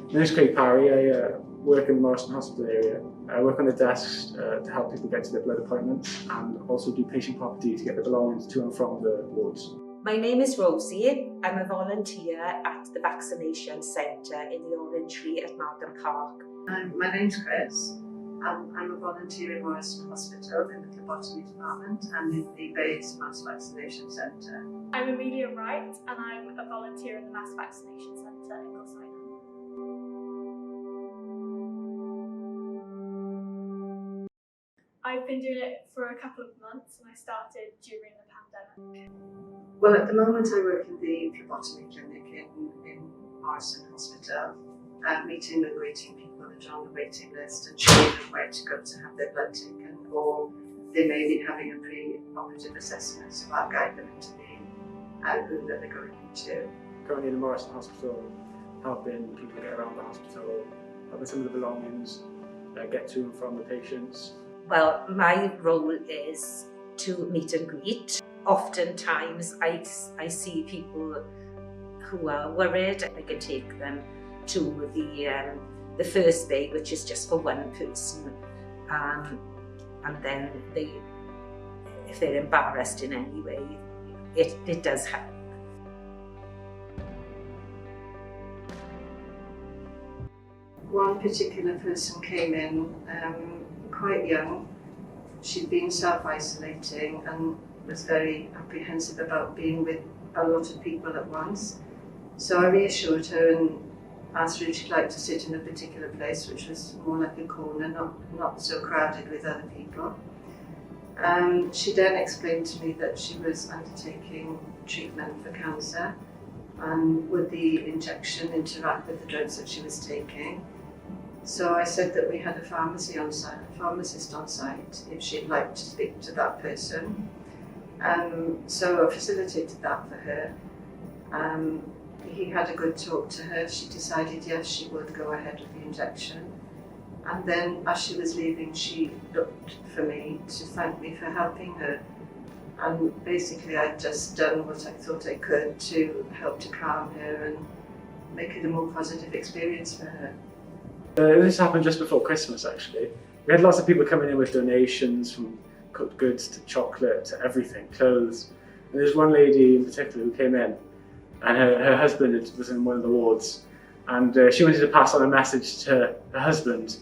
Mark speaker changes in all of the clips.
Speaker 1: My name is Parry. I work in the Morrison Hospital area. I work on the desk to help people get to their blood appointments and also do patient property to get the belongings to and from the wards.
Speaker 2: My name is Rosie. I'm a volunteer at the vaccination centre in the Orangery at Markham Park.
Speaker 3: My name's Chris. I'm a volunteer in Morrison Hospital in the phlebotomy department and in the base mass vaccination centre.
Speaker 4: I'm Amelia Wright and I'm a volunteer in the mass vaccination centre in Goswyn. I've been doing it for a couple of months and I started during the pandemic.
Speaker 3: Well, at the moment I work in the phlebotomy clinic in Morrison Hospital, meeting and greeting people that are on the waiting list and showing them where to go to have their blood taken, or they may be having a pre-operative assessment, so I'll guide them into the room that they're going into.
Speaker 1: Currently in the Morrison Hospital, helping people get around the hospital, helping some of the belongings, get to and from the patients.
Speaker 2: Well, my role is to meet and greet. Oftentimes I see people who are worried. I can take them to the first aid, which is just for one person, and then if they're embarrassed in any way, it does help.
Speaker 3: One particular person came in quite young. She'd been self-isolating and was very apprehensive about being with a lot of people at once. So I reassured her and asked her if she'd like to sit in a particular place, which was more like a corner, not so crowded with other people. She then explained to me that she was undertaking treatment for cancer, and would the injection interact with the drugs that she was taking. So I said that we had a pharmacist on site if she'd like to speak to that person. So I facilitated that for her. He had a good talk to her. She decided yes, she would go ahead with the injection. And then as she was leaving, she looked for me to thank me for helping her. And basically I'd just done what I thought I could to help to calm her and make it a more positive experience for her.
Speaker 1: This happened just before Christmas actually. We had lots of people coming in with donations, from cooked goods to chocolate to everything, clothes. And there's one lady in particular who came in, and her husband was in one of the wards, and she wanted to pass on a message to her husband.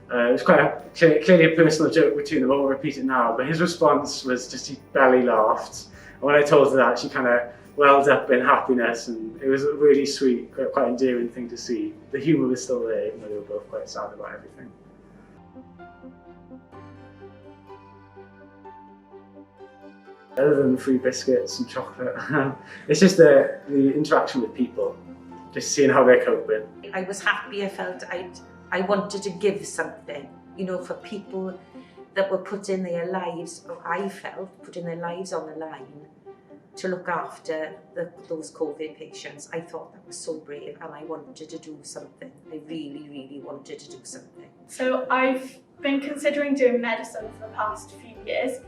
Speaker 1: It was quite clearly a personal joke between them, I won't repeat it now, but his response was just he barely laughed. And when I told her that, she kind of welled up in happiness, and it was a really sweet, quite endearing thing to see. The humour was still there, even though they were both quite sad about everything. Other than the free biscuits and chocolate, it's just the interaction with people, just seeing how they're coping.
Speaker 2: I was happy. I felt I wanted to give something, you know, for people that were putting their lives, or I felt, putting their lives on the line to look after those COVID patients. I thought that was so brave, and I wanted to do something. I really, really wanted to do something.
Speaker 4: So I've been considering doing medicine for the past few years,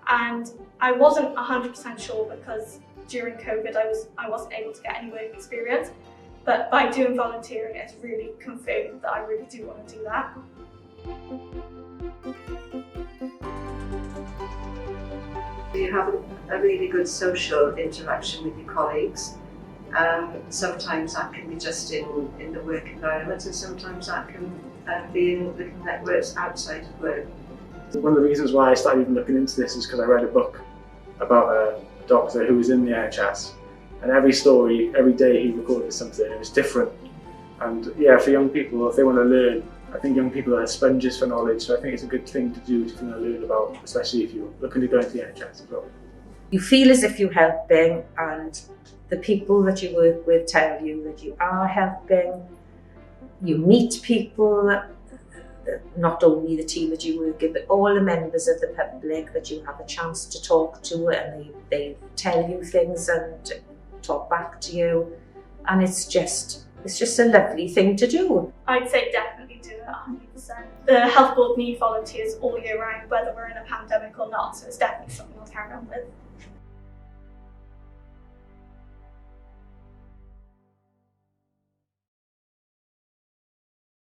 Speaker 4: and I wasn't 100% sure because during COVID I wasn't able to get any work experience, but by doing volunteering it's really confirmed that I really do want to do that.
Speaker 3: You have a really good social interaction with your colleagues. Sometimes that can be just in the work environment, and sometimes that can be in little networks outside of work.
Speaker 1: One of the reasons why I started even looking into this is because I read a book about a doctor who was in the NHS, and every story, every day he recorded something. It was different, and yeah, for young people, if they want to learn, I think young people are sponges for knowledge, so I think it's a good thing to do to learn about, especially if you're looking to go into the NHS as well.
Speaker 2: You feel as if you're helping, and the people that you work with tell you that you are helping. You meet people, not only the team that you work with, but all the members of the public that you have a chance to talk to, and they tell you things and talk back to you, and it's just a lovely thing to do.
Speaker 4: I'd say definitely do it 100%. The health board need volunteers all year round, whether we're in a pandemic or not, so it's definitely something I'll carry on with.